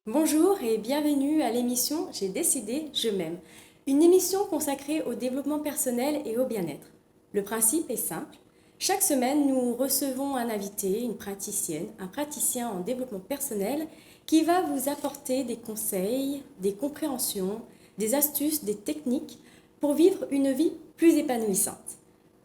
Bonjour et bienvenue à l'émission J'ai décidé, je m'aime, une émission consacrée au développement personnel et au bien-être. Le principe est simple. Chaque semaine, nous recevons un invité, une praticienne, un praticien en développement personnel qui va vous apporter des conseils, des compréhensions, des astuces, des techniques pour vivre une vie plus épanouissante.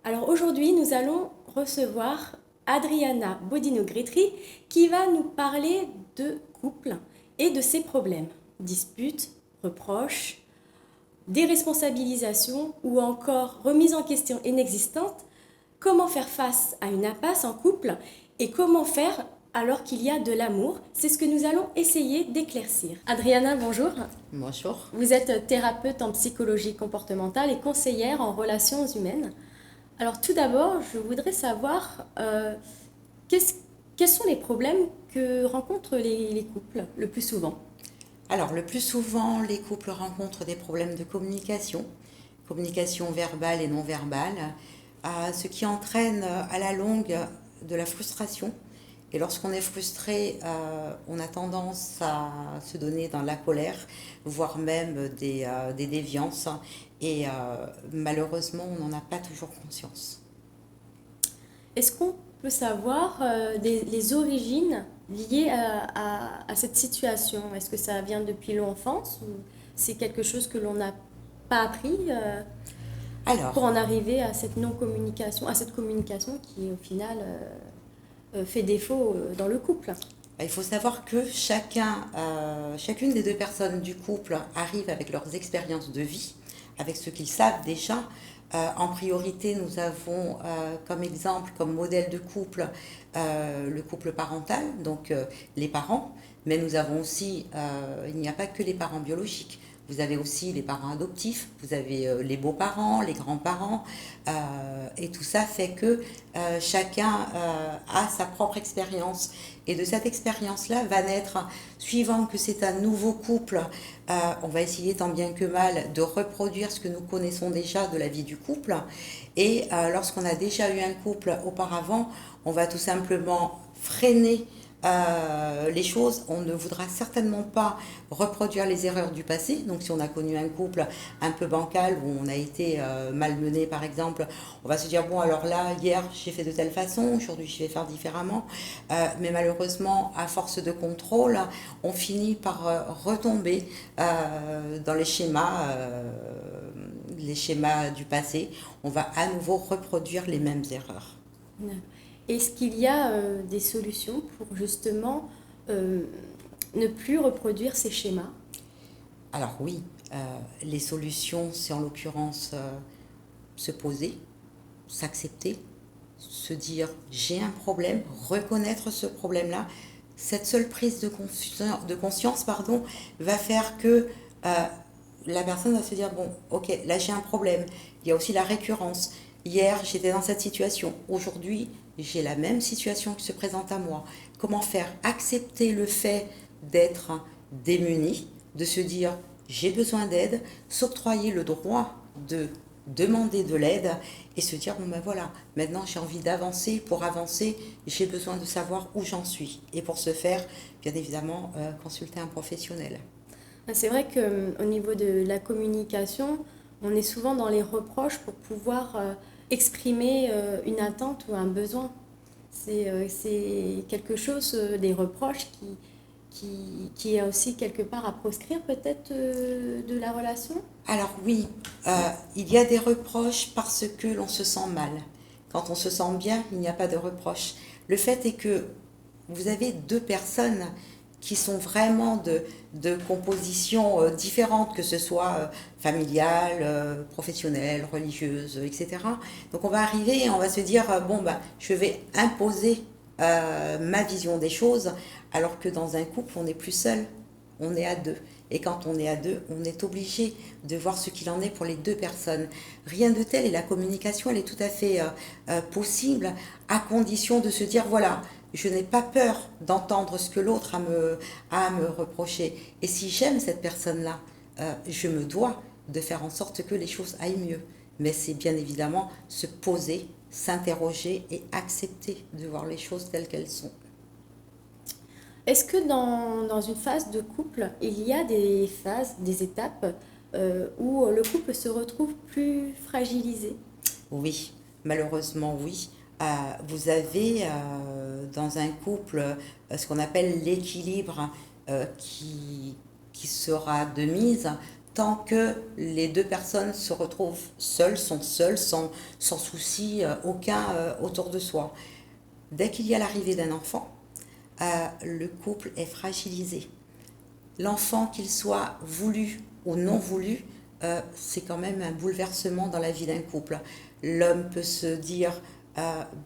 Alors aujourd'hui, nous allons recevoir Adriana Bodino-Gretry qui va nous parler de couple et de ses problèmes, disputes, reproches, déresponsabilisation ou encore remise en question inexistante, comment faire face à une impasse en couple et comment faire alors qu'il y a de l'amour. C'est ce que nous allons essayer d'éclaircir. Adriana, bonjour. Bonjour. Vous êtes thérapeute en psychologie comportementale et conseillère en relations humaines. Alors tout d'abord, je voudrais savoir quels sont les problèmes que rencontrent les couples le plus souvent? Alors, le plus souvent, les couples rencontrent des problèmes de communication verbale et non verbale, ce qui entraîne à la longue de la frustration. Et lorsqu'on est frustré, on a tendance à se donner dans la colère, voire même des déviances. Et malheureusement, on n'en a pas toujours conscience. Est-ce qu'on peut savoir les origines liées à cette situation? Est-ce que ça vient depuis l'enfance ou c'est quelque chose que l'on n'a pas appris pour en arriver à cette non-communication, à cette communication qui au final fait défaut dans le couple? Il faut savoir que chacune des deux personnes du couple arrive avec leurs expériences de vie, avec ce qu'ils savent déjà. En priorité, nous avons comme exemple, comme modèle de couple, le couple parental, donc les parents, mais nous avons aussi, il n'y a pas que les parents biologiques. Vous avez aussi les parents adoptifs, vous avez les beaux-parents, les grands-parents, et tout ça fait que chacun a sa propre expérience. Et de cette expérience-là va naître, suivant que c'est un nouveau couple, on va essayer tant bien que mal de reproduire ce que nous connaissons déjà de la vie du couple. Et lorsqu'on a déjà eu un couple auparavant, on va tout simplement freiner les choses. On ne voudra certainement pas reproduire les erreurs du passé. Donc si on a connu un couple un peu bancal où on a été malmené par exemple, on va se dire bon alors là hier j'ai fait de telle façon, aujourd'hui je vais faire différemment, mais malheureusement à force de contrôle on finit par retomber dans les schémas du passé. On va à nouveau reproduire les mêmes erreurs. Est-ce qu'il y a des solutions pour justement ne plus reproduire ces schémas? Alors oui, les solutions, c'est en l'occurrence se poser, s'accepter, se dire j'ai un problème, reconnaître ce problème-là. Cette seule prise de conscience, va faire que la personne va se dire bon, ok, là j'ai un problème. Il y a aussi la récurrence. Hier, j'étais dans cette situation. Aujourd'hui, j'ai la même situation qui se présente à moi. Comment faire? Accepter le fait d'être démuni, de se dire j'ai besoin d'aide, s'octroyer le droit de demander de l'aide et se dire bon ben voilà, maintenant j'ai envie d'avancer. Pour avancer, j'ai besoin de savoir où j'en suis. Et pour ce faire, bien évidemment, consulter un professionnel. C'est vrai qu'au niveau de la communication, on est souvent dans les reproches pour pouvoir exprimer une attente ou un besoin. C'est quelque chose, des reproches qui est aussi quelque part à proscrire peut-être de la relation? Alors oui, il y a des reproches parce que l'on se sent mal. Quand on se sent bien, il n'y a pas de reproches. Le fait est que vous avez deux personnes qui sont vraiment de compositions différentes, que ce soit familiale, professionnelle, religieuse, etc. Donc on va arriver et on va se dire, bon, bah, je vais imposer ma vision des choses, alors que dans un couple, on n'est plus seul. on est à deux. Et quand on est à deux, on est obligé de voir ce qu'il en est pour les deux personnes. Rien de tel, et la communication, elle est tout à fait possible, à condition de se dire, voilà, je n'ai pas peur d'entendre ce que l'autre a à me reprocher. Et si j'aime cette personne-là, je me dois de faire en sorte que les choses aillent mieux. Mais c'est bien évidemment se poser, s'interroger et accepter de voir les choses telles qu'elles sont. Est-ce que dans une phase de couple, il y a des phases, des étapes où le couple se retrouve plus fragilisé? Oui, malheureusement oui. Vous avez dans un couple ce qu'on appelle l'équilibre qui sera de mise tant que les deux personnes se retrouvent seules, sont seules, sans souci aucun autour de soi. Dès qu'il y a l'arrivée d'un enfant, le couple est fragilisé. L'enfant, qu'il soit voulu ou non voulu, c'est quand même un bouleversement dans la vie d'un couple. L'homme peut se dire,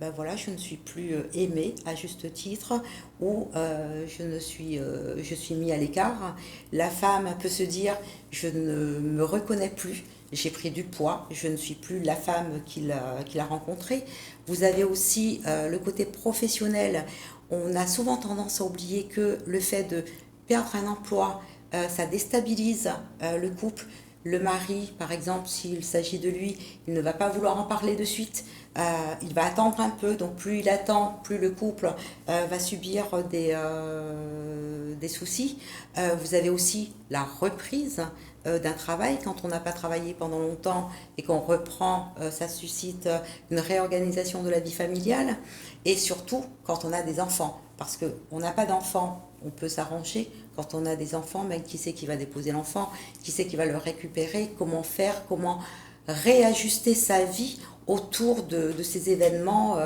ben voilà, je ne suis plus aimé à juste titre, ou je suis mis à l'écart. La femme peut se dire, je ne me reconnais plus, j'ai pris du poids, je ne suis plus la femme qu'il a rencontrée. Vous avez aussi le côté professionnel. On a souvent tendance à oublier que le fait de perdre un emploi, ça déstabilise le couple. Le mari, par exemple, s'il s'agit de lui, il ne va pas vouloir en parler de suite. Il va attendre un peu. Donc plus il attend, plus le couple va subir des soucis. Vous avez aussi la reprise d'un travail. Quand on n'a pas travaillé pendant longtemps et qu'on reprend, ça suscite une réorganisation de la vie familiale. Et surtout quand on a des enfants. Parce qu'on n'a pas d'enfants, on peut s'arranger. Quand on a des enfants, mais qui c'est qui va déposer l'enfant? Qui c'est qui va le récupérer? Comment faire? Comment réajuster sa vie autour de ces événements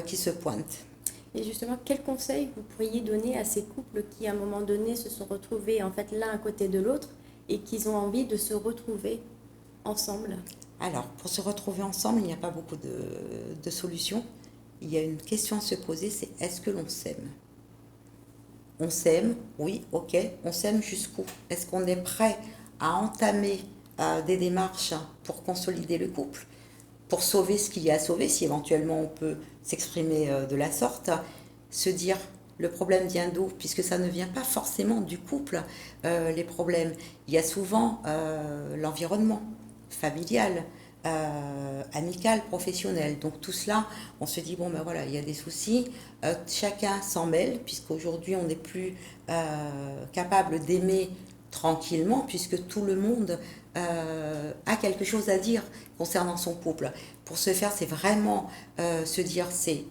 qui se pointent? Et justement, quels conseils vous pourriez donner à ces couples qui, à un moment donné, se sont retrouvés en fait l'un à côté de l'autre et qui ont envie de se retrouver ensemble? Alors, pour se retrouver ensemble, il n'y a pas beaucoup de solutions. Il y a une question à se poser, c'est est-ce que l'on s'aime? On s'aime, oui, ok, on s'aime jusqu'où? Est-ce qu'on est prêt à entamer des démarches pour consolider le couple, pour sauver ce qu'il y a à sauver, si éventuellement on peut s'exprimer de la sorte, se dire le problème vient d'où, puisque ça ne vient pas forcément du couple, les problèmes. Il y a souvent l'environnement familial, amical, professionnel. Donc tout cela, on se dit, bon ben voilà, il y a des soucis, chacun s'en mêle, puisqu'aujourd'hui on n'est plus capable d'aimer tranquillement, puisque tout le monde a quelque chose à dire concernant son couple. Pour ce faire, c'est vraiment se dire, c'est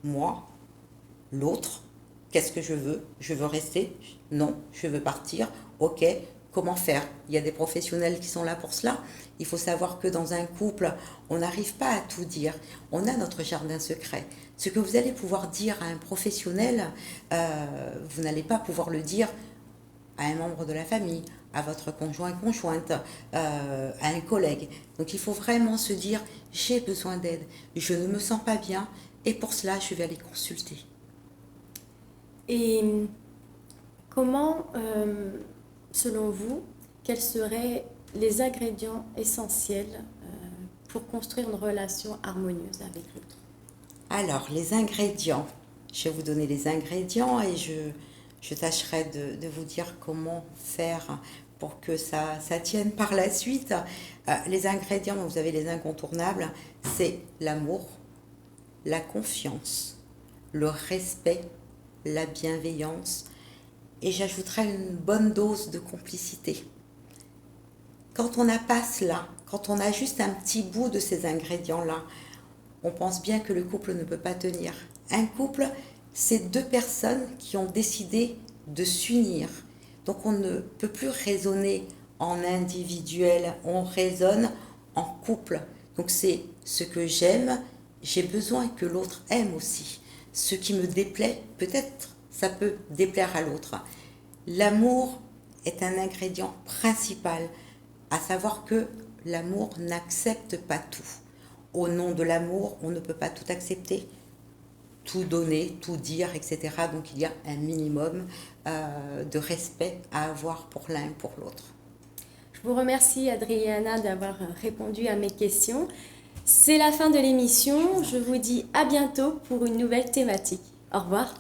moi, l'autre, qu'est-ce que je veux? Je veux rester? Non, je veux partir. Ok, comment faire? Il y a des professionnels qui sont là pour cela. Il faut savoir que dans un couple, on n'arrive pas à tout dire. On a notre jardin secret. Ce que vous allez pouvoir dire à un professionnel, vous n'allez pas pouvoir le dire à un membre de la famille, à votre conjoint, conjointe, à un collègue. Donc il faut vraiment se dire, j'ai besoin d'aide, je ne me sens pas bien, et pour cela, je vais aller consulter. Et comment, selon vous, quels seraient les ingrédients essentiels pour construire une relation harmonieuse avec l'autre? Alors, les ingrédients. Je vais vous donner les ingrédients et je tâcherai de vous dire comment faire pour que ça tienne par la suite. Les ingrédients, vous avez les incontournables, c'est l'amour, la confiance, le respect, la bienveillance, et j'ajouterai une bonne dose de complicité. Quand on n'a pas cela, quand on a juste un petit bout de ces ingrédients-là, on pense bien que le couple ne peut pas tenir. Un couple, c'est deux personnes qui ont décidé de s'unir. Donc on ne peut plus raisonner en individuel, on raisonne en couple. Donc c'est ce que j'aime, j'ai besoin que l'autre aime aussi. Ce qui me déplaît, peut-être ça peut déplaire à l'autre. L'amour est un ingrédient principal, à savoir que l'amour n'accepte pas tout. Au nom de l'amour, on ne peut pas tout accepter. tout donner, tout dire, etc. Donc il y a un minimum de respect à avoir pour l'un et pour l'autre. Je vous remercie, Adriana, d'avoir répondu à mes questions. C'est la fin de l'émission. Je vous dis à bientôt pour une nouvelle thématique. Au revoir.